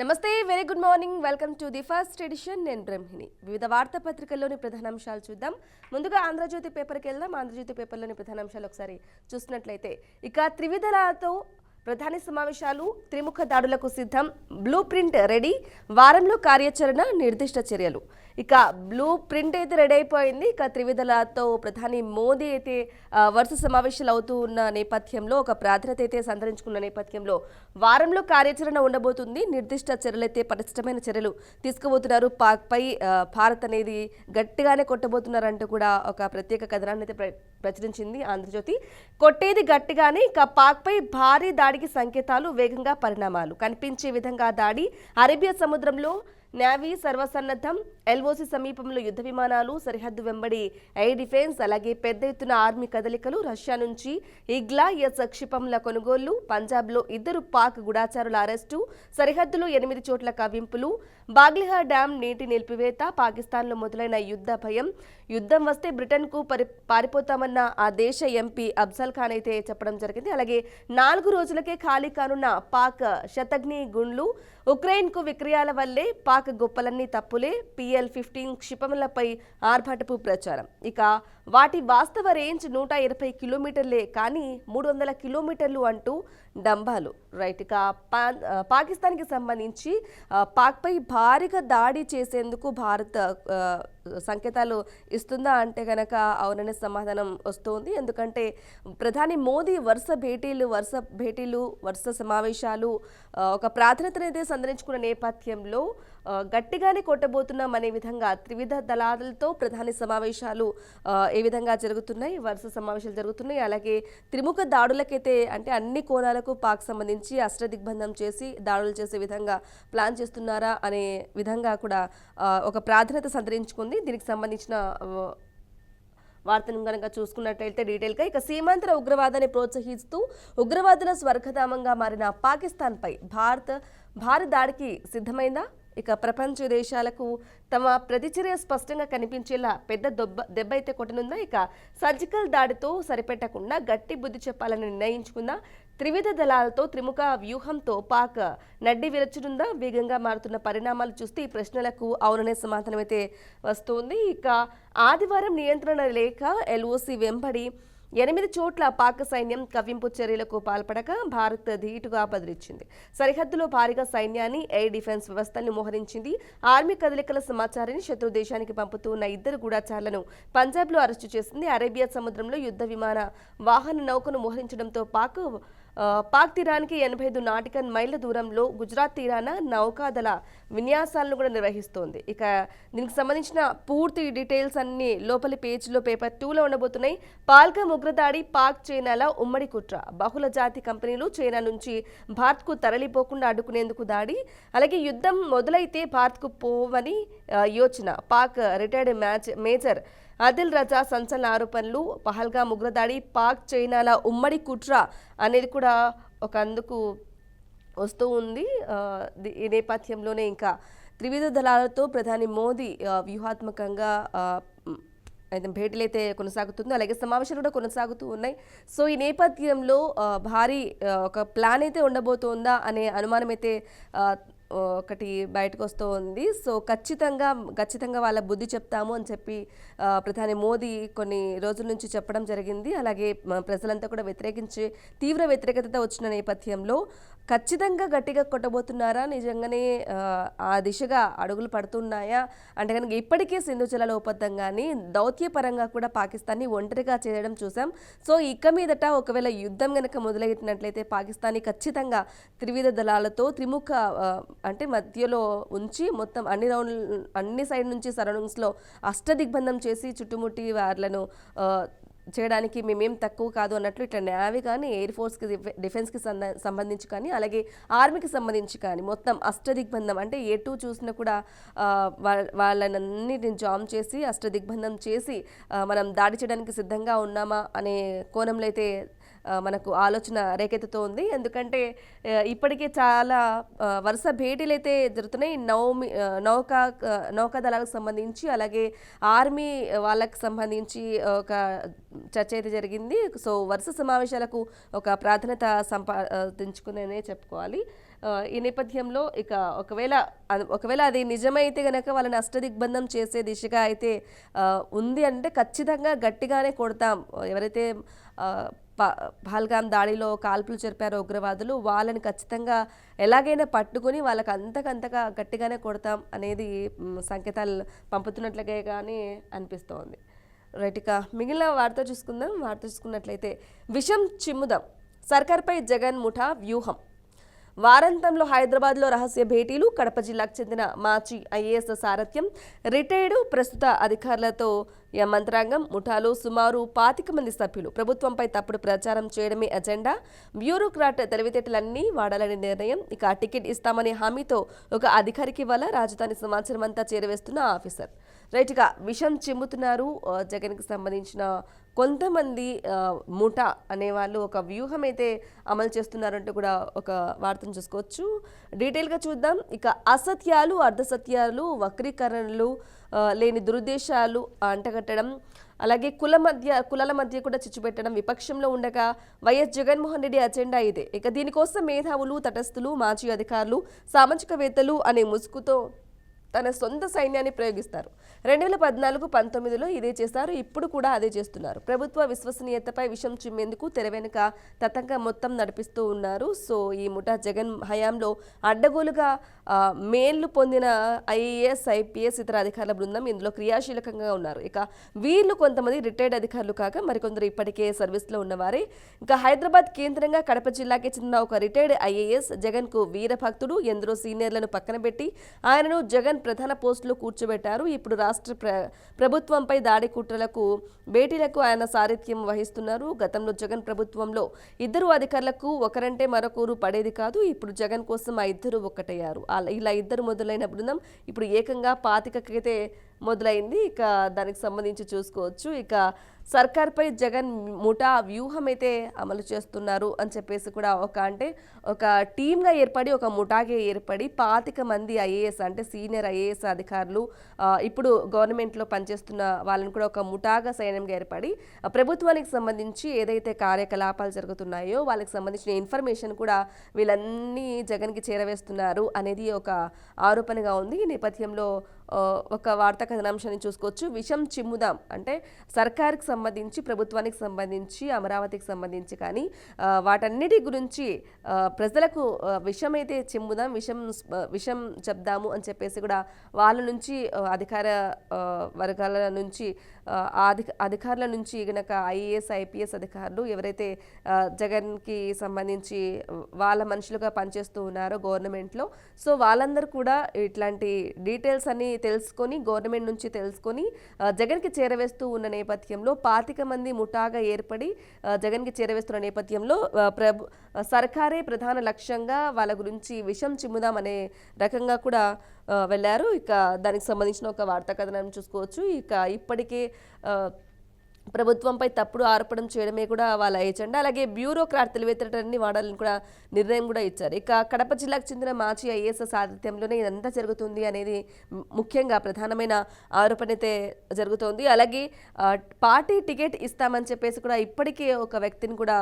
నమస్తే, very good morning. Welcome to the first edition. నేను బ్రహ్మిణి. వివిధ వార్తాపత్రికల్లోని ప్రధానాంశాలు చూద్దాం. ముందుగా ఆంధ్రజ్యోతి పేపర్కి వెళ్దాం. ఆంధ్రజ్యోతి పేపర్లోని ప్రధానాంశాలు ఒకసారి చూసినట్లయితే, ఇక త్రివిధలతో ప్రధాని సమావేశాలు, త్రిముఖ దాడులకు సిద్ధం, బ్లూ ప్రింట్ రెడీ, వారంలో కార్యాచరణ, నిర్దిష్ట చర్యలు. ఇక బ్లూ ప్రింట్ అయితే రెడీ అయిపోయింది. ఇక త్రివిధలతో ప్రధాని మోదీ అయితే వరుస సమావేశాలు అవుతూ ఉన్న నేపథ్యంలో, ఒక ప్రాధాన్యత అయితే సంతరించుకున్న నేపథ్యంలో వారంలో కార్యాచరణ ఉండబోతుంది. నిర్దిష్ట చర్యలు అయితే పటిష్టమైన చర్యలు తీసుకుపోతున్నారు. పాక్పై భారత్ అనేది గట్టిగానే కొట్టబోతున్నారంటూ కూడా ఒక ప్రత్యేక కథనాన్ని అయితే ప్రచురించింది ఆంధ్రజ్యోతి. కొట్టేది గట్టిగానే, ఇక పాక్పై భారీ దాడికి సంకేతాలు, వేగంగా పరిణామాలు కనిపించే విధంగా దాడి, అరేబియా సముద్రంలో నేవీ సర్వసన్నద్ధం, ఎల్ఓసి సమీపంలో యుద్ధ విమానాలు, సరిహద్దు వెంబడి ఎయిర్ డిఫెన్స్, అలాగే పెద్ద ఎత్తున ఆర్మీ కదలికలు, రష్యా నుంచి ఇగ్లా-ఎస్ క్షిపణుల కొనుగోళ్లు, పంజాబ్లో 2 పాక్ గూఢచారుల అరెస్టు, సరిహద్దులో 8 చోట్ల కవ్వింపులు, బాగ్లిహా డ్యాం నీటి నిలిపివేత, పాకిస్తాన్లో మొదలైన యుద్ధ భయం, యుద్ధం వస్తే బ్రిటన్కు పారిపోతామన్న ఆ దేశ ఎంపీ అఫ్జల్ ఖాన్ అయితే చెప్పడం జరిగింది. అలాగే 4 రోజులకే ఖాళీ కానున్న పాక్ శతఘ్ని గుండ్లు, ఉక్రెయిన్కు విక్రయాల వల్లే పాక్ గొప్పలన్నీ తప్పులే, PL-15 క్షిపణులపై ఆర్భాటపు ప్రచారం. ఇక వాటి వాస్తవ రేంజ్ 120 కిలోమీటర్లే, కానీ 300 కిలోమీటర్లు అంటూ డంబాలు. రైట్. ఇక పాకిస్తాన్కి సంబంధించి పాక్పై భారీగా దాడి చేసేందుకు భారత్ సంకేతాలు ఇస్తుందా అంటే కనుక అవుననే సమాధానం వస్తుంది. ఎందుకంటే ప్రధాని మోదీ వరుస భేటీలు, వరుస సమావేశాలు ఒక ప్రాధాన్యతనైతే సంతరించుకున్న నేపథ్యంలో గట్టిగానే కొట్టబోతున్నాం అనే విధంగా త్రివిధ దళాలతో ప్రధాని సమావేశాలు ఏ విధంగా జరుగుతున్నాయి, వరుస సమావేశాలు జరుగుతున్నాయి. అలాగే త్రిముఖ దాడులకైతే అంటే అన్ని కోణాలకు పాక్ సంబంధించి అష్టదిగ్బంధం చేసి దాడులు చేసే విధంగా ప్లాన్ చేస్తున్నారా అనే విధంగా కూడా ఒక ప్రాధాన్యత సంతరించుకుంది. దీనికి సంబంధించిన వార్తను కనుక చూసుకున్నట్లయితే డీటెయిల్గా, ఇక సీమాంతర ఉగ్రవాదాన్ని ప్రోత్సహిస్తూ ఉగ్రవాదుల స్వర్గధామంగా మారిన పాకిస్తాన్పై భారీ దాడికి సిద్ధమైందా? ఇక ప్రపంచ దేశాలకు తమ ప్రతిచర్య స్పష్టంగా కనిపించేలా పెద్ద దెబ్బ అయితే కొట్టనుందా? ఇక సర్జికల్ దాడితో సరిపెట్టకుండా గట్టి బుద్ధి చెప్పాలని నిర్ణయించుకుందా? త్రివిధ దళాలతో త్రిముఖ వ్యూహంతో పాక్ నడ్డి విరచనుందా? వేగంగా మారుతున్న పరిణామాలు చూస్తే ఈ ప్రశ్నలకు అవుననే సమాధానం అయితే వస్తుంది. ఇక ఆదివారం నియంత్రణ లేక ఎల్ఓసి వెంబడి 8 చోట్ల పాక్ సైన్యం కవ్వింపు చర్యలకు పాల్పడక భారత్ ధీటుగా బదిలిచ్చింది. సరిహద్దులో భారీగా సైన్యాన్ని, ఎయిర్ డిఫెన్స్ వ్యవస్థలను మోహరించింది. ఆర్మీ కదలికల సమాచారాన్ని శత్రు దేశానికి పంపుతూ ఉన్న 2 గూఢచారులను పంజాబ్లో అరెస్టు చేసింది. అరేబియా సముద్రంలో యుద్ధ విమాన వాహన నౌకను మోహరించడంతో పాక్ తీరానికి 85 నాటికల్ మైళ్ళ దూరంలో గుజరాత్ తీరాన నౌకాదళ విన్యాసాలను కూడా నిర్వహిస్తోంది. ఇక దీనికి సంబంధించిన పూర్తి డీటెయిల్స్ అన్ని లోపలి పేజీలో పేపర్ 2లో ఉండబోతున్నాయి. పాల్గం ఉగ్రదాడి, పాక్ చైనాల ఉమ్మడి కుట్ర, బహుళ జాతి కంపెనీలు చైనా నుంచి భారత్కు తరలిపోకుండా అడ్డుకునేందుకు దాడి, అలాగే యుద్ధం మొదలైతే భారత్కు పోవని యోచన, పాక్ రిటైర్డ్ మేజర్ ఆదిల్ రజా సంచలన ఆరోపణలు, పహల్గామ్ ఉగ్రదాడి, పాక్ చైనాల ఉమ్మడి కుట్ర అనేది కూడా ఒక అందుకు వస్తూ ఉంది. ఈ నేపథ్యంలోనే ఇంకా త్రివిధ దళాలతో ప్రధాని మోదీ వ్యూహాత్మకంగా అయితే భేటీలు అయితే కొనసాగుతుంది. అలాగే సమావేశాలు కూడా కొనసాగుతూ ఉన్నాయి. సో ఈ నేపథ్యంలో భారీ ఒక ప్లాన్ అయితే ఉండబోతోందా అనే అనుమానం అయితే ఒకటి బయటకు వస్తూ ఉంది. సో ఖచ్చితంగా వాళ్ళ బుద్ధి చెప్తాము అని చెప్పి ప్రధాని మోదీ కొన్ని రోజుల నుంచి చెప్పడం జరిగింది. అలాగే ప్రజలంతా కూడా తీవ్ర వ్యతిరేకత వచ్చిన నేపథ్యంలో ఖచ్చితంగా గట్టిగా కొట్టబోతున్నారా, నిజంగానే ఆ దిశగా అడుగులు పడుతున్నాయా అంటే కనుక ఇప్పటికే సింధు జలాల ఒప్పందంగాని దౌత్యపరంగా కూడా పాకిస్తాన్ని ఒంటరిగా చేయడం చూసాం. సో ఇక మీదట ఒకవేళ యుద్ధం కనుక మొదలైనట్లయితే పాకిస్తాన్ని ఖచ్చితంగా త్రివిధ దళాలతో త్రిముఖ అంటే మధ్యలో ఉంచి మొత్తం అన్ని సైడ్ నుంచి సరౌండింగ్స్లో అష్టదిగ్బంధం చేసి చుట్టుముట్టి వాళ్ళను చేయడానికి మేమేం తక్కువ కాదు అన్నట్లు ఇట్లా నేవీ కానీ, ఎయిర్ ఫోర్స్కి, డిఫెన్స్కి సంబంధించి కానీ, అలాగే ఆర్మీకి సంబంధించి కానీ మొత్తం అష్టదిగ్బంధం అంటే ఎటు చూసినా కూడా వాళ్ళనన్నిటిని జామ్ చేసి అష్టదిగ్బంధం చేసి మనం దాడి చేయడానికి సిద్ధంగా ఉన్నామా అనే కోణంలో అయితే మనకు ఆలోచన రేకెత్తుతోంది. ఎందుకంటే ఇప్పటికే చాలా వరుస భేటీలు అయితే జరుగుతున్నాయి. నౌకా దళాలకు సంబంధించి, అలాగే ఆర్మీ వాళ్ళకి సంబంధించి ఒక చర్చ అయితే జరిగింది. సో వరుస సమావేశాలకు ఒక ప్రాధాన్యత సంపాదించుకునే చెప్పుకోవాలి. ఈ నేపథ్యంలో ఇక ఒకవేళ అది నిజమైతే గనక వాళ్ళని అష్టదిగ్బంధం చేసే దిశగా అయితే ఉంది అంటే ఖచ్చితంగా గట్టిగానే కొడతాం. ఎవరైతే పహల్గామ్ దాడిలో కాల్పులు జరిపారో ఉగ్రవాదులు, వాళ్ళని ఖచ్చితంగా ఎలాగైనా పట్టుకొని వాళ్ళకి అంతకంతగా గట్టిగానే కొడతాం అనేది సంకేతాలు పంపుతున్నట్లుగా కానీ అనిపిస్తోంది. రైట్, ఇక మిగిలిన వార్త చూసుకున్నట్లయితే విషం చిమ్ముదాం, సర్కార్పై జగన్ ముఠా వ్యూహం. వారాంతంలో హైదరాబాద్లో రహస్య భేటీలు, కడప జిల్లాకు చెందిన మాజీ ఐఏఎస్ సారథ్యం, రిటైర్డ్ ప్రస్తుత అధికారులతో మంత్రాంగం, ముఠాలో సుమారు 25 మంది సభ్యులు. ప్రభుత్వంపై తప్పుడు ప్రచారం చేయడమే అజెండా, బ్యూరోక్రాట్ తెలివితేటలన్నీ వాడాలని నిర్ణయం. ఇక టికెట్ ఇస్తామనే హామీతో ఒక అధికారికి వల్ల రాజధాని సమాచారం అంతా చేరవేస్తున్న ఆఫీసర్. రైట్గా విషం చిమ్ముతున్నారు జగన్కి సంబంధించిన కొంతమంది ముఠా అనేవాళ్ళు ఒక వ్యూహం అయితే అమలు చేస్తున్నారంటూ కూడా ఒక వార్తను చూసుకోవచ్చు. డీటెయిల్గా చూద్దాం. ఇక అసత్యాలు, అర్ధసత్యాలు, వక్రీకరణలు, లేని దురుద్దేశాలు అంటగట్టడం, అలాగే కులాల మధ్య కూడా చిచ్చుపెట్టడం విపక్షంలో ఉండగా వైఎస్ జగన్మోహన్ రెడ్డి అజెండా ఇదే. ఇక దీనికోసం మేధావులు, తటస్థులు, మాజీ అధికారులు, సామాజికవేత్తలు అనే ముసుగుతో తన సొంత సైన్యాన్ని ప్రయోగిస్తారు. 2014-19లో ఇదే చేశారు, ఇప్పుడు కూడా అదే చేస్తున్నారు. ప్రభుత్వ విశ్వసనీయతపై విషం చిమ్మేందుకు తెర వెనుక తతంగం మొత్తం నడిపిస్తూ ఉన్నారు. సో ఈ ముఠా జగన్ హయాంలో అడ్డగోలుగా మేళ్లు పొందిన ఐఏఎస్, ఐపీఎస్, ఇతర అధికారుల బృందం ఇందులో క్రియాశీలకంగా ఉన్నారు. ఇక వీళ్ళు కొంతమంది రిటైర్డ్ అధికారులు కాక మరికొందరు ఇప్పటికే సర్వీస్లో ఉన్నవారే. ఇంకా హైదరాబాద్ కేంద్రంగా కడప జిల్లాకి చెందిన ఒక రిటైర్డ్ ఐఏఎస్ జగన్కు వీరభక్తుడు. ఎందరో సీనియర్లను పక్కన పెట్టి ఆయనను జగన్ ప్రధాన పోస్టులో కూర్చోబెట్టారు. ఇప్పుడు రాష్ట్ర ప్రభుత్వంపై దాడి కుట్రలకు, భేటీలకు ఆయన సారథ్యం వహిస్తున్నారు. గతంలో జగన్ ప్రభుత్వంలో ఇద్దరు అధికారులకు ఒకరంటే మరొకరు పడేది కాదు. ఇప్పుడు జగన్ కోసం ఆ ఇద్దరు ఒక్కటయ్యారు. ఇలా ఇద్దరు మొదలైన బృందం ఇప్పుడు ఏకంగా 25కైతే మొదలైంది. ఇక దానికి సంబంధించి చూసుకోవచ్చు. ఇక సర్కార్పై జగన్ ముఠా వ్యూహం అయితే అమలు చేస్తున్నారు అని చెప్పేసి కూడా ఒక టీమ్గా ఏర్పడి, ఒక ముఠాగా ఏర్పడి 25 మంది ఐఏఎస్ అంటే సీనియర్ ఐఏఎస్ అధికారులు, ఇప్పుడు గవర్నమెంట్లో పనిచేస్తున్న వాళ్ళని కూడా ఒక ముఠాగా సైన్యంగా ఏర్పడి ప్రభుత్వానికి సంబంధించి ఏదైతే కార్యకలాపాలు జరుగుతున్నాయో వాళ్ళకి సంబంధించిన ఇన్ఫర్మేషన్ కూడా వీళ్ళన్నీ జగన్కి చేరవేస్తున్నారు అనేది ఒక ఆరోపణగా ఉంది. ఈ నేపథ్యంలో ఒక వార్తా కథనాంశాన్ని చూసుకోవచ్చు. విషం చిమ్ముదాం అంటే సర్కార్కి సంబంధించి, ప్రభుత్వానికి సంబంధించి, అమరావతికి సంబంధించి కానీ వాటన్నిటి గురించి ప్రజలకు విషమైతే చిమ్ముదాం, విషం చెప్దాము అని చెప్పేసి కూడా వాళ్ళ నుంచి అధికార వర్గాల నుంచి అధికారుల నుంచి గనక ఐఏఎస్, ఐపీఎస్ అధికారులు ఎవరైతే జగన్కి సంబంధించి వాళ్ళ మనుషులుగా పనిచేస్తూ ఉన్నారో గవర్నమెంట్లో, సో వాళ్ళందరూ కూడా ఇట్లాంటి డీటెయిల్స్ అన్ని తెలుసుకొని, గవర్నమెంట్ నుంచి తెలుసుకొని జగన్కి చేరవేస్తూ ఉన్న నేపథ్యంలో 25 మంది ముఠాగా ఏర్పడి జగన్కి చేరవేస్తున్న నేపథ్యంలో సర్కారే ప్రధాన లక్ష్యంగా వాళ్ళ గురించి విషం చిమ్ముదాం అనే రకంగా కూడా వెళ్ళారు. ఇక దానికి సంబంధించిన ఒక వార్తా కథనాన్ని చూసుకోవచ్చు. ఇక ఇప్పటికే ప్రభుత్వంపై తప్పుడు ఆరోపణం చేయడమే కూడా వాళ్ళ ఎజెండా. అలాగే బ్యూరోక్రాట్ తెలివితేటలన్నీ వాడాలని కూడా నిర్ణయం కూడా ఇచ్చారు. ఇక కడప జిల్లాకు చెందిన మాజీ ఐఏఎస్ సారథ్యంలోనే ఇదంతా జరుగుతుంది అనేది ముఖ్యంగా ప్రధానమైన ఆరోపణ అయితే జరుగుతోంది. అలాగే పార్టీ టికెట్ ఇస్తామని చెప్పేసి కూడా ఇప్పటికే ఒక వ్యక్తిని కూడా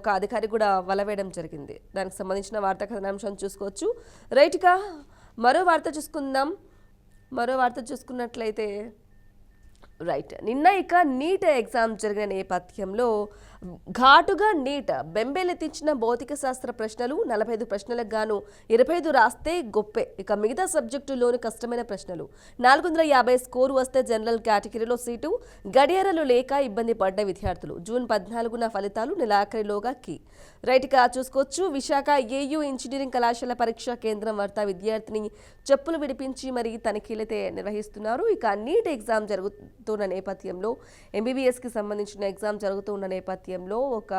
ఒక అధికారి కూడా వలవేయడం జరిగింది. దానికి సంబంధించిన వార్తా కథనాంశాన్ని చూసుకోవచ్చు. రైట్గా మరో వార్త చూసుకున్నట్లయితే నిన్న ఇక నీట్ ఎగ్జామ్ జరిగిన నేపథ్యంలో ఘాటుగా నీట్ బెంబేలెత్తించిన భౌతిక శాస్త్ర ప్రశ్నలు 45 ప్రశ్నలకు గాను 25 రాస్తే గొప్పే. ఇక మిగతా సబ్జెక్టులోని కష్టమైన ప్రశ్నలు 450 స్కోరు వస్తే జనరల్ కేటగిరీలో సీటు, గడియారాలు లేక ఇబ్బంది పడ్డ విద్యార్థులు. జూన్ 14న ఫలితాలు, నెలాఖరిలోగా రైట్గా చూసుకోవచ్చు. విశాఖ ఏయూ ఇంజనీరింగ్ కళాశాల పరీక్షా కేంద్రం వద్ద విద్యార్థిని చెప్పులు విడిపించి మరీ తనిఖీలైతే నిర్వహిస్తున్నారు. ఇక నీట్ ఎగ్జామ్ జరుగుతున్న నేపథ్యంలో, ఎంబీబీఎస్కి సంబంధించిన ఎగ్జామ్ జరుగుతున్న నేపథ్యంలో ఒక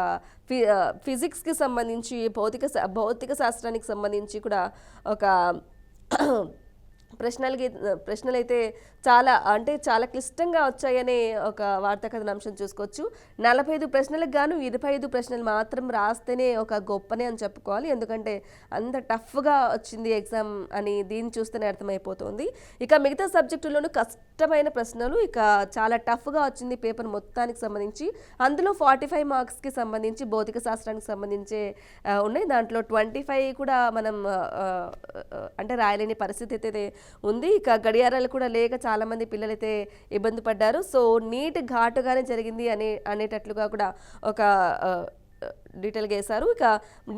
ఫిజిక్స్కి సంబంధించి, భౌతిక శాస్త్రానికి సంబంధించి కూడా ఒక ప్రశ్నలైతే చాలా క్లిష్టంగా వచ్చాయనే ఒక వార్తా కథన అంశం చూసుకోవచ్చు. 45 ప్రశ్నలకు గాను 25 ప్రశ్నలు మాత్రం రాస్తేనే ఒక గొప్పనే అని చెప్పుకోవాలి. ఎందుకంటే అంత టఫ్గా వచ్చింది ఎగ్జామ్ అని దీన్ని చూస్తేనే అర్థమైపోతుంది. ఇక మిగతా సబ్జెక్టుల్లోనూ కష్టమైన ప్రశ్నలు, ఇక చాలా టఫ్గా వచ్చింది పేపర్ మొత్తానికి సంబంధించి. అందులో 45 మార్క్స్కి సంబంధించి భౌతిక శాస్త్రానికి సంబంధించే ఉన్నాయి. దాంట్లో 25 కూడా మనం అంటే రాయలేని పరిస్థితి అయితే ఉంది. ఇక గడియారాలు కూడా లేక చాలామంది పిల్లలైతే ఇబ్బంది పడ్డారు. సో నీట్ ఘాటుగానే జరిగింది అనేటట్లుగా కూడా ఒక డీటెయిల్గా వేశారు. ఇక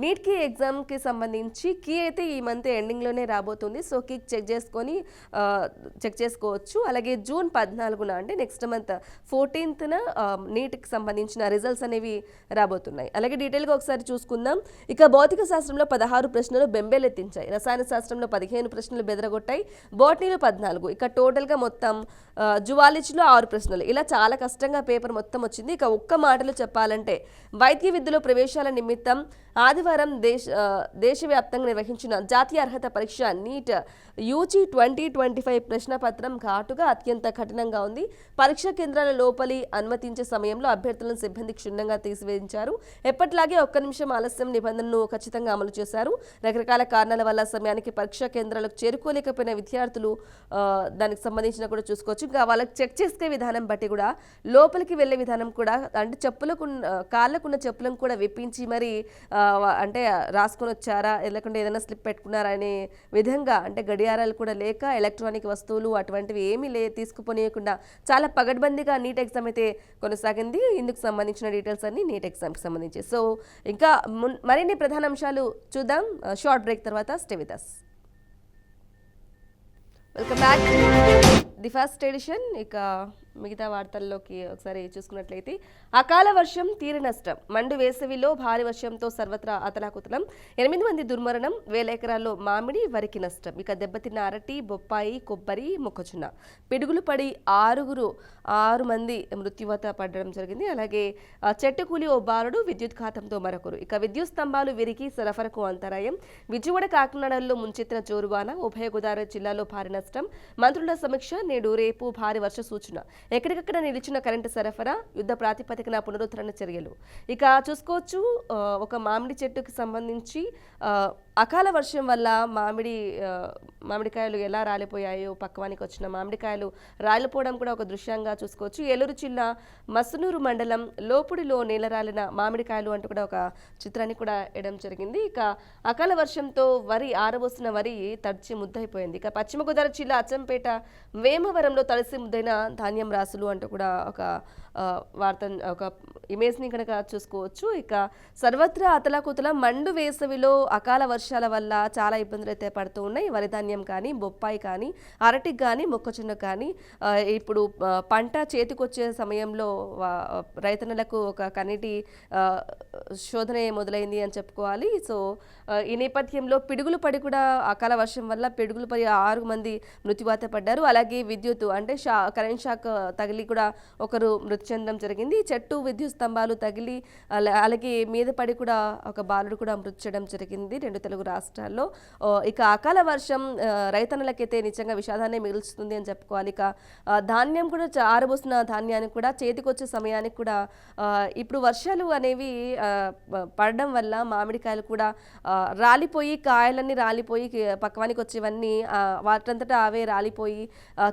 నీట్కి ఎగ్జామ్కి సంబంధించి కీ అయితే ఈ మంత్ ఎండింగ్లోనే రాబోతుంది. సో కీ చెక్ చేసుకోవచ్చు. అలాగే జూన్ 14న అంటే నెక్స్ట్ మంత్ 14న నీట్కి సంబంధించిన రిజల్ట్స్ అనేవి రాబోతున్నాయి. అలాగే డీటెయిల్గా ఒకసారి చూసుకుందాం. ఇక భౌతిక శాస్త్రంలో 16 ప్రశ్నలు బెంబేలెత్తించాయి. రసాయన శాస్త్రంలో 15 ప్రశ్నలు బెదరగొట్టాయి. బోటనీలో 14. ఇక టోటల్గా మొత్తం జువాలజీలో 6 ప్రశ్నలు. ఇలా చాలా కష్టంగా పేపర్ మొత్తం వచ్చింది. ఇక ఒక్క మాటలో చెప్పాలంటే వైద్య విద్యలో ప్రవేశాల నిమిత్తం ఆదివారం దేశవ్యాప్తంగా నిర్వహించిన జాతీయ అర్హత పరీక్ష నీట్ యూజీ 2025 ప్రశ్నపత్రం ఘాటుగా అత్యంత కఠినంగా ఉంది. పరీక్షా కేంద్రాల లోపలి అనుమతించే సమయంలో అభ్యర్థులను సిబ్బంది క్షుణ్ణంగా తీసివేయించారు. ఎప్పటిలాగే ఒక్క నిమిషం ఆలస్యం నిబంధనను ఖచ్చితంగా అమలు చేశారు. రకరకాల కారణాల వల్ల సమయానికి పరీక్షా కేంద్రాలకు చేరుకోలేకపోయిన విద్యార్థులు దానికి సంబంధించిన కూడా చూసుకోవచ్చు. ఇంకా వాళ్ళకి చెక్ చేసుకునే విధానం బట్టి కూడా లోపలికి వెళ్ళే విధానం కూడా అంటే కాళ్ళకున్న చెప్పులను కూడా విప్పించి మరి అంటే రాసుకొని వచ్చారా లేకుంటే ఏదైనా స్లిప్ పెట్టుకున్నారా అనే విధంగా, అంటే గడియారాలు కూడా లేక ఎలక్ట్రానిక్ వస్తువులు అటువంటివి ఏమీ తీసుకుపోనీయకుండా చాలా పగడ్బందీగా నీట్ ఎగ్జామ్ అయితే కొనసాగింది. ఇందుకు సంబంధించిన డీటెయిల్స్ అన్ని నీట్ ఎగ్జామ్కి సంబంధించి. సో ఇంకా మరిన్ని ప్రధాన అంశాలు చూద్దాం షార్ట్ బ్రేక్ తర్వాత. Stay with us. Welcome back the first edition. ఇక మిగతా వార్తల్లోకి ఒకసారి చూసుకున్నట్లయితే అకాల వర్షం తీర నష్టం, మండు వేసవిలో భారీ వర్షంతో సర్వత్రా అతలాకుతలం, 8 మంది దుర్మరణం, 1000 ఎకరాల్లో మామిడి వరికి నష్టం. ఇక దెబ్బతిన్న అరటి, బొప్పాయి, కొబ్బరి, మొక్కజొన్న, పిడుగులు పడి 6 మంది మృత్యువాత పడడం జరిగింది. అలాగే చెట్టు కూలి ఓ బాలుడు, విద్యుత్ ఘాతంతో మరొకరు. ఇక విద్యుత్ స్తంభాలు విరిగి సరఫరాకు అంతరాయం, విజయవాడ కాకినాడలో ముంచెత్తిన జోరువాన, ఉభయ గోదావరి జిల్లాలో భారీ నష్టం, మంత్రుల సమీక్ష, నేడు రేపు భారీ వర్ష సూచన, ఎక్కడికక్కడ నిలిచిన కరెంటు సరఫరా, యుద్ధ ప్రాతిపదికన పునరుద్ధరణ చర్యలు. ఇక చూసుకోవచ్చు ఒక మామిడి చెట్టుకు సంబంధించి అకాల వర్షం వల్ల మామిడికాయలు ఎలా రాలిపోయాయో, పక్వానికి వచ్చిన మామిడికాయలు రాలిపోవడం కూడా ఒక దృశ్యంగా చూసుకోవచ్చు. ఏలూరు జిల్లా మసునూరు మండలం లోపుడిలో నేలరాలిన మామిడికాయలు అంటూ కూడా ఒక చిత్రాన్ని కూడా వేయడం జరిగింది. ఇక అకాల వర్షంతో ఆరబోసిన వరి తడిచి ముద్దయిపోయింది. ఇక పశ్చిమ గోదావరి జిల్లా అచ్చంపేట వేమవరంలో తడిసి ముద్దైన ధాన్యం రాసులు అంటూ కూడా ఒక ఒక ఇమేజ్ని కనుక చూసుకోవచ్చు. ఇక సర్వత్రా అతలాకుతల, మండు వేసవిలో అకాల వర్షాల వల్ల చాలా ఇబ్బందులు అయితే పడుతూ ఉన్నాయి. వరి ధాన్యం కానీ, బొప్పాయి కానీ, అరటికి కానీ, మొక్కజొన్న కానీ ఇప్పుడు పంట చేతికొచ్చే సమయంలో రైతన్నలకు ఒక కన్నీటి శోధన మొదలైంది అని చెప్పుకోవాలి. సో ఈ నేపథ్యంలో పిడుగులు పడి కూడా అకాల వర్షం వల్ల పిడుగులు పడి 6 మంది మృత్యువాత పడ్డారు. అలాగే విద్యుత్ అంటే కరెంట్ షాక్ తగిలి కూడా ఒకరు మృతి చెందడం జరిగింది. చెట్టు, విద్యుత్ స్తంభాలు తగిలి అలాగే మీద పడి కూడా ఒక బాలుడు కూడా మృతి చెందడం జరిగింది 2 తెలుగు రాష్ట్రాల్లో. ఇక అకాల వర్షం రైతన్నలకైతే నిజంగా విషాదాన్ని మిగుల్చుతుంది అని చెప్పుకోవాలి. ఇక ధాన్యం కూడా ఆరబోసిన ధాన్యానికి కూడా చేతికొచ్చే సమయానికి కూడా ఇప్పుడు వర్షాలు అనేవి పడడం వల్ల మామిడికాయలు కూడా రాలిపోయి, కాయలన్నీ రాలిపోయి పక్వానికి వచ్చేవన్నీ వాటంతటా అవే రాలిపోయి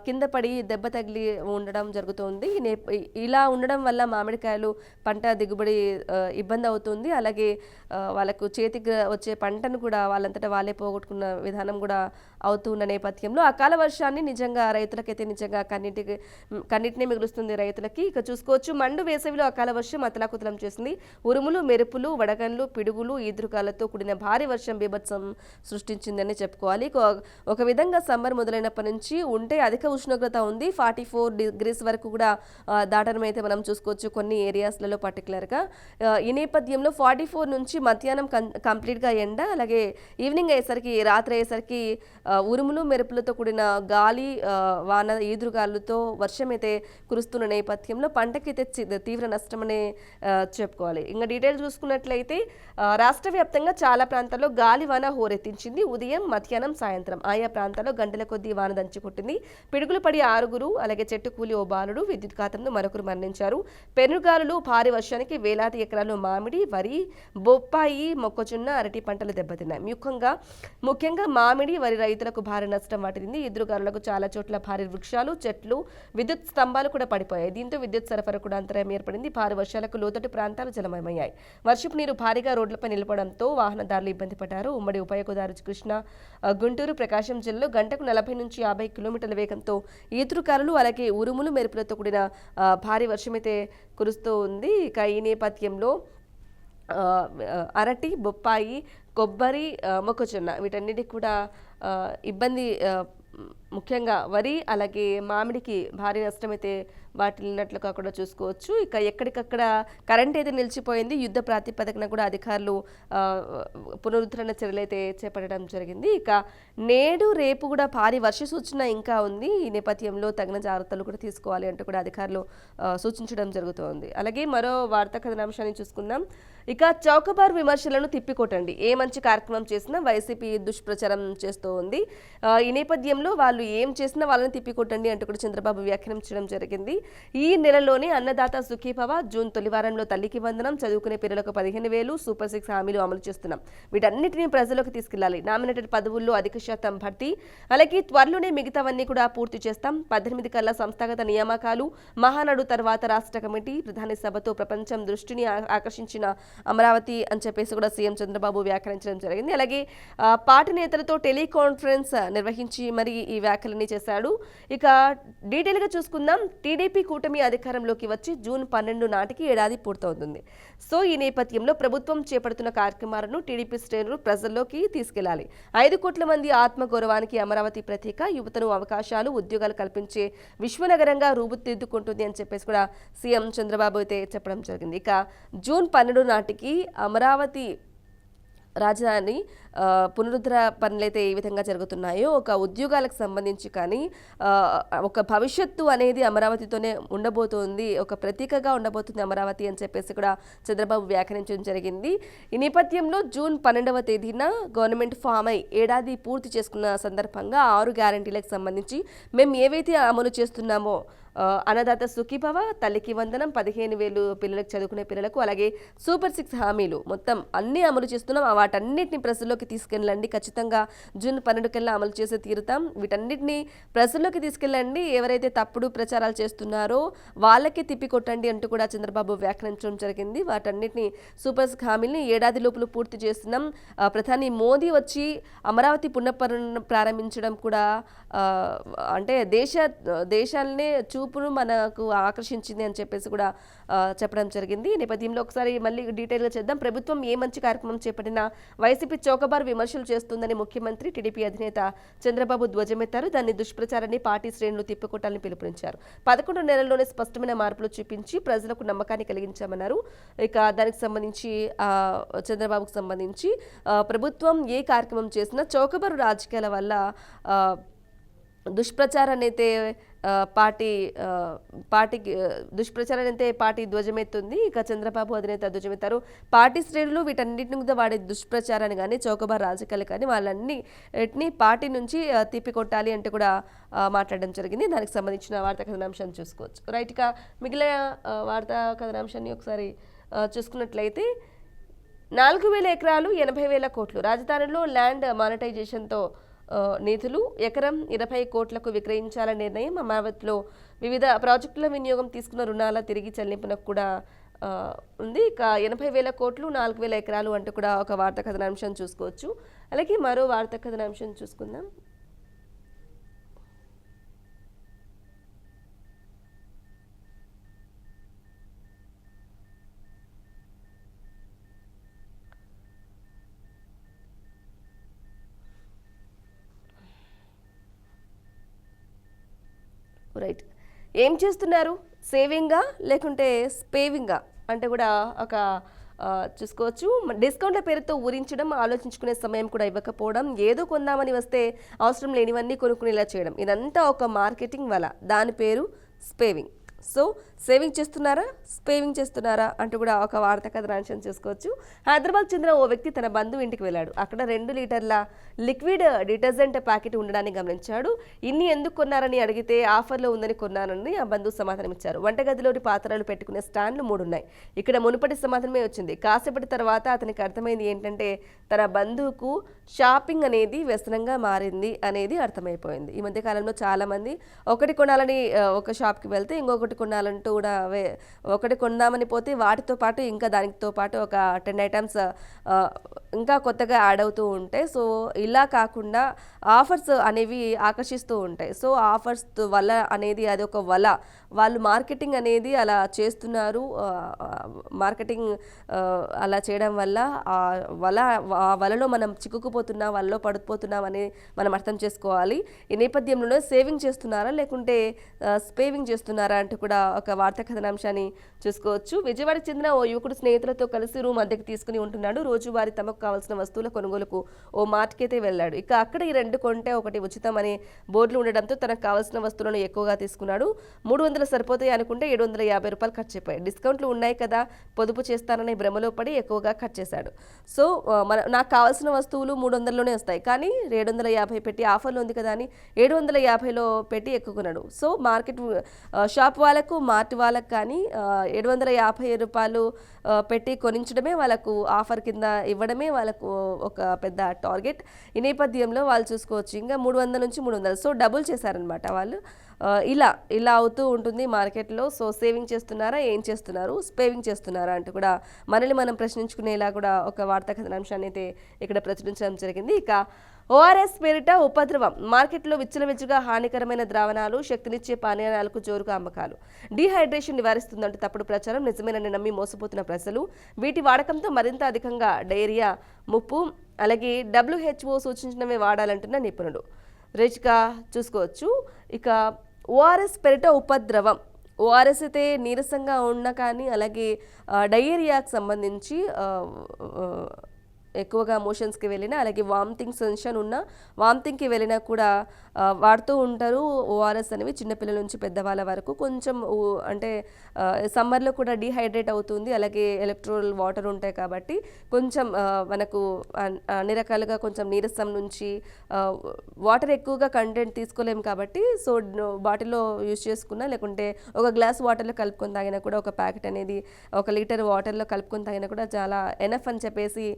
కింద పడి దెబ్బ తగిలి ఉండడం జరుగుతుంది. ఇలా ఉండడం వల్ల మామిడికాయలు పంట దిగుబడి ఇబ్బంది అవుతుంది. అలాగే వాళ్ళకు చేతికి వచ్చే పంటను కూడా వాళ్ళంతటా వాళ్ళే పోగొట్టుకున్న విధానం కూడా అవుతున్న నేపథ్యంలో అకాల వర్షాన్ని నిజంగా రైతులకైతే నిజంగా కన్నిటినే మిగులుస్తుంది రైతులకి. ఇక చూసుకోవచ్చు మండు వేసవిలో అకాల వర్షం అతలాకుతలం చేసింది. ఉరుములు, మెరుపులు, వడగండ్లు, పిడుగులు, ఈదురుగాలతో కూడిన భారీ వర్షం బీభత్సం సృష్టించిందని చెప్పుకోవాలి. ఒక విధంగా సమ్మర్ మొదలైనప్పటి నుంచి ఉంటే అధిక ఉష్ణోగ్రత ఉంది. 44 degrees డిగ్రీస్ వరకు కూడా దాటడం అయితే మనం చూసుకోవచ్చు కొన్ని ఏరియాస్లలో పర్టికులర్గా. ఈ నేపథ్యంలో 44 నుంచి మధ్యాహ్నం కంప్లీట్గా ఎండ, అలాగే ఈవినింగ్ అయ్యేసరికి రాత్రి అయ్యేసరికి ఉరుములు మెరుపులతో కూడిన గాలి, వాన, ఈదురుగాలులతో వర్షం అయితే కురుస్తున్న నేపథ్యంలో పంటకైతే తీవ్ర నష్టమనే చెప్పుకోవాలి. ఇంకా డీటెయిల్స్ చూసుకున్నట్లయితే రాష్ట్ర వ్యాప్తంగా చాలా ప్రాంతాల్లో గాలి వాన హోరెత్తించింది. ఉదయం, మధ్యాహ్నం, సాయంత్రం ఆయా ప్రాంతాల్లో గంటల కొద్దీ వాన దంచుకొట్టింది. పిడుగులు పడి 6, అలాగే చెట్టు కూలి ఓ బాలుడు, విద్యుత్ ఘాతంలో మరొకరు మరణించారు. పెనుగాలులు, భారీ వర్షానికి వేలాది ఎకరాలు మామిడి, వరి, బొప్పాయి, మొక్కజొన్న, అరటి పంటలు దెబ్బతిన్నాయి. ముఖ్యంగా మామిడి, వరి రైతులకు భారీ నష్టం వాటిల్లింది. ఎదురుగాలులకు చాలా చోట్ల భారీ వృక్షాలు, చెట్లు, విద్యుత్ స్తంభాలు కూడా పడిపోయాయి. దీంతో విద్యుత్ సరఫరా కూడా అంతరాయం ఏర్పడింది. భారీ వర్షాలకు లోతట్టు ప్రాంతాలు జలమయమయ్యాయి. వర్షపు నీరు భారీగా రోడ్లపై నిలపడంతో వాహనదారులు ఇబ్బంది పడ్డారు. ఉమ్మడి ఉభయ గోదావరి, కృష్ణా, గుంటూరు, ప్రకాశం జిల్లాలో గంటకు 40 నుంచి 50 కిలోమీటర్ల వేగంతో ఈదురుగాలులు, అలాగే ఉరుములు మెరుపులతో కూడిన భారీ వర్షమైతే కురుస్తూ ఉంది. ఇక ఈ నేపథ్యంలో అరటి, బొప్పాయి, కొబ్బరి, మొక్కజొన్న వీటన్నిటికి కూడా ఇబ్బంది, ముఖ్యంగా వరి, అలాగే మామిడికి భారీ నష్టమైతే వాటిల్లినట్లుగా కూడా చూసుకోవచ్చు. ఇక ఎక్కడికక్కడ కరెంట్ అయితే నిలిచిపోయింది. యుద్ధ ప్రాతిపదికన కూడా అధికారులు పునరుద్ధరణ చర్యలు అయితే చేపట్టడం జరిగింది. ఇక నేడు, రేపు కూడా భారీ వర్ష సూచన ఇంకా ఉంది. ఈ నేపథ్యంలో తగిన జాగ్రత్తలు కూడా తీసుకోవాలి అంటూ కూడా అధికారులు సూచించడం జరుగుతోంది. అలాగే మరో వార్తా కథనాంశాన్ని చూసుకుందాం. ఇక చౌకబారు విమర్శలను తిప్పికొట్టండి. ఏ మంచి కార్యక్రమం చేసినా వైసీపీ దుష్ప్రచారం చేస్తూ ఉంది. ఈ నేపథ్యంలో వాళ్ళు ఏం చేసినా వాళ్ళని తిప్పికొట్టండి అంటూ కూడా చంద్రబాబు వ్యాఖ్యానించడం జరిగింది. ఈ నెలలోనే అన్నదాత సుఖీభవ, జూన్ తొలి వారంలో తల్లికి వందనం, చదువుకునే పిల్లలకు 15,000, సూపర్ 6 హామీలు అమలు చేస్తున్నాం. వీటన్నిటిని ప్రజలకు తీసుకెళ్లాలి. నామినేటెడ్ పదవుల్లో అధిక శాతం భర్తీ, అలాగే త్వరలోనే మిగతావన్నీ కూడా పూర్తి చేస్తాం. 18 కల్లా సంస్థాగత నియామకాలు, మహానాడు తర్వాత రాష్ట్ర కమిటీ, ప్రధాని సభతో ప్రపంచం దృష్టిని ఆకర్షించిన అమరావతి అని చెప్పేసి కూడా సీఎం చంద్రబాబు వ్యాఖ్యానించడం జరిగింది. అలాగే పార్టీ నేతలతో టెలికాన్ఫరెన్స్ నిర్వహించి మరి ఈ వ్యాఖ్యలన్నీ చేశాడు. ఇక డీటెయిల్గా చూసుకుందాం. టీడీపీ కూటమి అధికారంలోకి వచ్చి జూన్ 12 నాటికి ఏడాది పూర్తవుతుంది. సో ఈ నేపథ్యంలో ప్రభుత్వం చేపడుతున్న కార్యక్రమాలను టీడీపీ శ్రేణులు ప్రజల్లోకి తీసుకెళ్లాలి. 5 కోట్ల మంది ఆత్మగౌరవానికి అమరావతి ప్రతీక, యువతను అవకాశాలు, ఉద్యోగాలు కల్పించే విశ్వనగరంగా రూపుదిద్దుకుంటుంది అని చెప్పేసి కూడా సీఎం చంద్రబాబు అయితే చెప్పడం జరిగింది. ఇక జూన్ 12 నాటికి అమరావతి రాజధాని పునరుద్ధరణ పనులైతే ఏ విధంగా జరుగుతున్నాయో, ఒక ఉద్యోగాలకు సంబంధించి కానీ ఒక భవిష్యత్తు అనేది అమరావతితోనే ఉండబోతోంది, ఒక ప్రతీకగా ఉండబోతుంది అమరావతి అని చెప్పేసి కూడా చంద్రబాబు వ్యాఖ్యానించడం జరిగింది. ఈ నేపథ్యంలో జూన్ 12వ తేదీన గవర్నమెంట్ ఫామ్ అయి ఏడాది పూర్తి చేసుకున్న సందర్భంగా 6 గ్యారంటీలకు సంబంధించి మేము ఏవైతే అమలు చేస్తున్నామో, అన్నదాత సుఖీభవ, తల్లికి వందనం, 15,000 పిల్లలకు, చదువుకునే పిల్లలకు, అలాగే సూపర్ 6 హామీలు మొత్తం అన్నీ అమలు చేస్తున్నాం. వాటన్నిటిని ప్రజల్లోకి తీసుకెళ్ళండి. ఖచ్చితంగా జూన్ 12 కల్లా అమలు చేసి తీరుతాం. వీటన్నిటిని ప్రజల్లోకి తీసుకెళ్ళండి. ఎవరైతే తప్పుడు ప్రచారాలు చేస్తున్నారో వాళ్ళకి తిప్పికొట్టండి అంటూ కూడా చంద్రబాబు వ్యాఖ్యానించడం జరిగింది. వాటన్నిటిని సూపర్ 6 హామీలని ఏడాది లోపల పూర్తి చేస్తున్నాం. ప్రధాని మోదీ వచ్చి అమరావతి ప్రారంభించడం కూడా అంటే దేశాలనే చూపును మనకు ఆకర్షించింది అని చెప్పేసి కూడా చెప్పడం జరిగింది. ఈ నేపథ్యంలో ఒకసారి మళ్ళీ డీటెయిల్గా చేద్దాం. ప్రభుత్వం ఏ మంచి కార్యక్రమం చేపట్టినా వైసీపీ చౌకబారు విమర్శలు చేస్తుందని ముఖ్యమంత్రి, టీడీపీ అధినేత చంద్రబాబు ధ్వజమెత్తారు. దాన్ని దుష్ప్రచారాన్ని పార్టీ శ్రేణులు తిప్పికొట్టాలని పిలుపునిచ్చారు. 11 నెలల్లోనే స్పష్టమైన మార్పులు చూపించి ప్రజలకు నమ్మకాన్ని కలిగించామన్నారు. ఇక దానికి సంబంధించి చంద్రబాబుకు సంబంధించి ప్రభుత్వం ఏ కార్యక్రమం చేసినా చౌకబారు రాజకీయాల వల్ల దుష్ప్రచారాన్ని అయితే పార్టీ ధ్వజమెత్తుంది. ఇక చంద్రబాబు అధినేత ధ్వజమెత్తారు. పార్టీ శ్రేణులు వీటన్నిటిని కూడా వాడే దుష్ప్రచారాన్ని కానీ, చౌకబారు రాజకీయాలు కానీ వాళ్ళన్నిటిని పార్టీ నుంచి తిప్పికొట్టాలి అంటే కూడా మాట్లాడడం జరిగింది. దానికి సంబంధించిన వార్తా కథనాంశాన్ని చూసుకోవచ్చు. రైట్. ఇక మిగిలిన వార్తా కథనాంశాన్ని ఒకసారి చూసుకున్నట్లయితే 4,000 ఎకరాలు, 80,000 కోట్లు, రాజధానిలో ల్యాండ్ మానిటైజేషన్తో నిధులు, ఎకరం 20 కోట్లకు విక్రయించాలనే నిర్ణయం, అమరావతిలో వివిధ ప్రాజెక్టుల వినియోగం తీసుకున్న రుణాల తిరిగి చెల్లింపునకు కూడా ఉంది. ఇక 80,000 కోట్లు, 4,000 ఎకరాలు అంటూ కూడా ఒక వార్తా కథనాంశం చూసుకోవచ్చు. అలాగే మరో వార్తా కథనాంశం చూసుకుందాం. రైట్. ఏం చేస్తున్నారు? సేవింగా లేకుంటే స్పేవింగా అంటే కూడా ఒక చూసుకోవచ్చు. డిస్కౌంట్ల పేరుతో ఊరించడం, ఆలోచించుకునే సమయం కూడా ఇవ్వకపోవడం, ఏదో కొందామని వస్తే అవసరం లేనివన్నీ కొనుక్కునేలా చేయడం, ఇదంతా ఒక మార్కెటింగ్ వల్ల దాని పేరు స్పేవింగ్. సో సేవింగ్ చేస్తున్నారా, స్పేవింగ్ చేస్తున్నారా అంటూ కూడా ఒక వార్త కథనాంశం చూసుకోవచ్చు. హైదరాబాద్ చెందిన ఓ వ్యక్తి తన బంధువు ఇంటికి వెళ్ళాడు. అక్కడ 2 లీటర్ల లిక్విడ్ డిటర్జెంట్ ప్యాకెట్ ఉండడాన్ని గమనించాడు. ఇన్ని ఎందుకు కొన్నారని అడిగితే ఆఫర్లో ఉందని కొన్నానని ఆ బంధువు సమాధానం ఇచ్చారు. వంటగదిలోని పాత్రలు పెట్టుకునే స్టాండ్లు 3 ఉన్నాయి. ఇక్కడ మునుపటి సమాధానమే వచ్చింది. కాసేపటి తర్వాత అతనికి అర్థమైంది ఏంటంటే తన బంధువుకు షాపింగ్ అనేది వ్యసనంగా మారింది అనేది అర్థమైపోయింది. ఈ మధ్య కాలంలో చాలా మంది ఒకటి కొనాలని ఒక షాప్కి వెళ్తే ఇంకొకటి కొనాలంటూ కూడా ఒకటి కొందామని పోతే వాటితో పాటు ఇంకా దానితో పాటు ఒక 10 ఐటమ్స్ ఇంకా కొత్తగా యాడ్ అవుతూ ఉంటాయి. సో ఇలా కాకుండా ఆఫర్స్ అనేవి ఆకర్షిస్తూ ఉంటాయి. సో ఆఫర్స్ వల్ల అనేది అది ఒక వల, వాళ్ళు మార్కెటింగ్ అనేది అలా చేస్తున్నారు. మార్కెటింగ్ అలా చేయడం వల్ల ఆ వలలో మనం చిక్కుకుపోతున్నాం, వలలో పడిపోతున్నాం అని మనం అర్థం చేసుకోవాలి. ఈ నేపథ్యంలో సేవింగ్ చేస్తున్నారా లేకుంటే స్పేవింగ్ చేస్తున్నారా అంటూ కూడా ఒక వార్తా కథనాంశాన్ని చూసుకోవచ్చు. విజయవాడకు చెందిన ఓ యువకుడు స్నేహితులతో కలిసి రూమ్ అద్దెకు తీసుకుని ఉంటున్నాడు. రోజువారీ తమకు కావాల్సిన వస్తువుల కొనుగోలుకు ఓ మార్ట్కి అయితే వెళ్ళాడు. ఇక అక్కడ ఈ 2 కొంటే ఒకటి ఉచితం అనే బోర్డులు ఉండడంతో తనకు కావాల్సిన వస్తువులను ఎక్కువగా తీసుకున్నాడు. 300 సరిపోతాయి అనుకుంటే 750 రూపాయలు ఖర్చు అయిపోయాయి. డిస్కౌంట్లు ఉన్నాయి కదా, పొదుపు చేస్తానని భ్రమలో పడి ఎక్కువగా ఖర్చు చేశాడు. సో నాకు కావాల్సిన వస్తువులు 300లోనే వస్తాయి, కానీ 750 పెట్టి ఆఫర్లు ఉంది కదా అని 750లో పెట్టి ఎక్కుకున్నాడు. సో మార్కెట్ షాప్ వాళ్ళకు మార్ట్ వాళ్ళకు కానీ 750 రూపాయలు పెట్టి కొనించడమే వాళ్ళకు ఆఫర్ కింద ఇవ్వడమే వాళ్ళకు ఒక పెద్ద టార్గెట్. ఈ నేపథ్యంలో వాళ్ళు చూసుకోవచ్చు ఇంకా 300 నుంచి 300, సో డబుల్ చేశారనమాట వాళ్ళు. ఇలా అవుతూ ఉంటుంది మార్కెట్లో. సో సేవింగ్ చేస్తున్నారా, ఏం చేస్తున్నారు, స్పేవింగ్ చేస్తున్నారా అంటూ కూడా మనల్ని మనం ప్రశ్నించుకునేలా కూడా ఒక వార్తా కథనాంశాన్ని అయితే ఇక్కడ ప్రచురించడం జరిగింది. ఇక ఓఆర్ఎస్ పేరిట ఉపద్రవం, మార్కెట్లో విచ్చలవిచ్చుగా హానికరమైన ద్రావణాలు, శక్తినిచ్చే పానీయాలకు జోరుగా అమ్మకాలు. డీహైడ్రేషన్ నివారిస్తుందంటూ తప్పుడు ప్రచారం, నిజమేనని నమ్మి మోసపోతున్న ప్రజలు. వీటి వాడకంతో మరింత అధికంగా డయేరియా ముప్పు, అలాగే WHO సూచించినవే వాడాలంటున్న నిపుణులు. రేచిగా చూసుకోవచ్చు. ఇక ఓఆర్ఎస్ పేరిట ఉపద్రవం, ఓఆర్ఎస్ అయితే నీరసంగా ఉన్న కానీ అలాగే డయేరియాకి సంబంధించి ఎక్కువగా మోషన్స్కి వెళ్ళినా అలాగే వామిటింగ్ సెన్షన్ ఉన్న వామిటింగ్కి వెళ్ళినా కూడా వాడుతూ ఉంటారు ఓఆర్ఎస్ అనేవి. చిన్నపిల్లల నుంచి పెద్దవాళ్ళ వరకు కొంచెం అంటే సమ్మర్లో కూడా డీహైడ్రేట్ అవుతుంది, అలాగే ఎలక్ట్రోల్ వాటర్ ఉంటాయి కాబట్టి కొంచెం మనకు అన్ని రకాలుగా కొంచెం నీరసం నుంచి వాటర్ ఎక్కువగా కంటెంట్ తీసుకోలేము కాబట్టి సో బాటిల్లో యూజ్ చేసుకున్నా లేకుంటే ఒక గ్లాస్ వాటర్లో కలుపుకొని తాగినా కూడా ఒక ప్యాకెట్ అనేది 1 లీటర్ వాటర్లో కలుపుకొని తాగినా కూడా చాలా ఎనఫ్ అని చెప్పేసి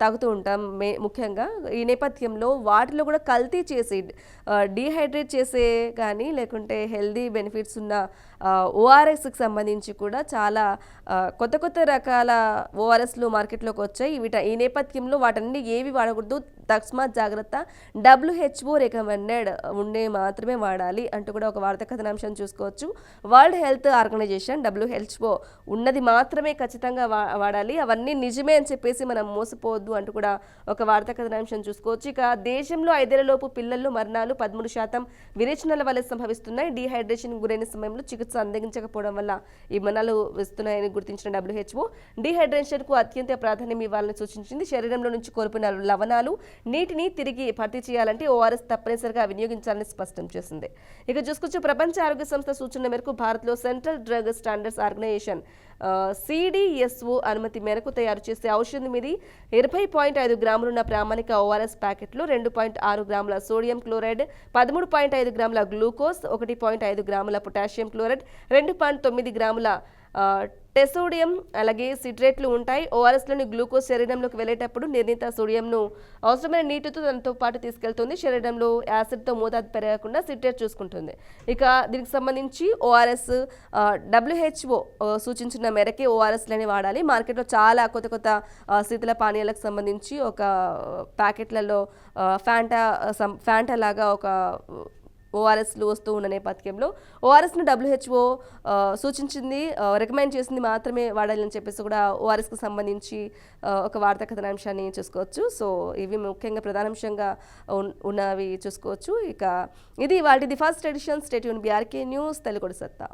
తాగుతూ ఉంటాం ముఖ్యంగా. ఈ నేపథ్యంలో వాటిలో కూడా కల్తీ చేసి డీహైడ్రేట్ చేసే కానీ లేకుంటే హెల్దీ బెనిఫిట్స్ ఉన్న ఓఆర్ఎస్కి సంబంధించి కూడా చాలా కొత్త రకాల ఓఆర్ఎస్లు మార్కెట్లోకి వచ్చాయి. ఈ నేపథ్యంలో వాటన్ని ఏవి వాడకూడదు, తస్మాత్ జాగ్రత్త, WHO రికమెండెడ్ ఉండే మాత్రమే వాడాలి అంటూ కూడా ఒక వార్తా కథనాంశం చూసుకోవచ్చు. వరల్డ్ హెల్త్ ఆర్గనైజేషన్ WHO ఉన్నది మాత్రమే ఖచ్చితంగా వాడాలి, అవన్నీ నిజమే అని చెప్పేసి మనం మోసపోవద్దు అంటూ కూడా ఒక వార్తా కథనాంశం చూసుకోవచ్చు. ఇక దేశంలో 5 ఏళ్లలోపు పిల్లల్లో మరణాలు 13% విరేచనాల వల్ల సంభవిస్తున్నాయి. డీహైడ్రేషన్ గురైన సమయంలో చికిత్స అందించకపోవడం వల్ల ఈ మరణాలు వస్తున్నాయని గుర్తించిన WHO డీహైడ్రేషన్కు అత్యంత ప్రాధాన్యం ఇవ్వాలని సూచించింది. శరీరంలో నుంచి కోల్పోయిన లవణాలు, నీటిని తిరిగి భర్తీ చేయాలంటే ఓఆర్ఎస్ తప్పనిసరిగా వినియోగించాలని స్పష్టం చేసింది. ఇక చూసుకోవచ్చు. ప్రపంచ ఆరోగ్య సంస్థ సూచన మేరకు భారత్లో central drug standards organisation CDSO అనుమతి మేరకు తయారు చేసే ఔషధం ఇది 20.5 గ్రాములున్న ప్రామాణిక ఓఆర్ఎస్ ప్యాకెట్లు 2.6 గ్రాముల సోడియం క్లోరైడ్, 13.5 గ్రాముల గ్లూకోజ్, 1.5 గ్రాముల పొటాషియం క్లోరైడ్, 2.9 గ్రాముల టెసోడియం అలాగే సిట్రేట్లు ఉంటాయి. ఓఆర్ఎస్లోని గ్లూకోజ్ శరీరంలోకి వెళ్ళేటప్పుడు నిర్ణీత సోడియంను అవసరమైన నీటితో దానితో పాటు తీసుకెళ్తుంది. శరీరంలో యాసిడ్తో మోతాదు పెరగకుండా సిట్రేట్ చూసుకుంటుంది. ఇక దీనికి సంబంధించి ఓఆర్ఎస్ WHO సూచించిన మేరకే ఓఆర్ఎస్లని వాడాలి. మార్కెట్లో చాలా కొత్త శీతల పానీయాలకు సంబంధించి ఒక ప్యాకెట్లలో ఫ్యాంటా లాగా ఓఆర్ఎస్లు వస్తూ ఉన్న నేపథ్యంలో ఓఆర్ఎస్ను WHO సూచించింది, రికమెండ్ చేసింది మాత్రమే వాడాలని చెప్పేసి కూడా ఓఆర్ఎస్కి సంబంధించి ఒక వార్తా కథనాంశాన్ని చూసుకోవచ్చు. సో ఇవి ముఖ్యంగా ప్రధానాంశంగా ఉన్నవి చూసుకోవచ్చు. ఇక ఇది వాటిది first edition. Stay tune BRK news తెలుగుడి సత్తా.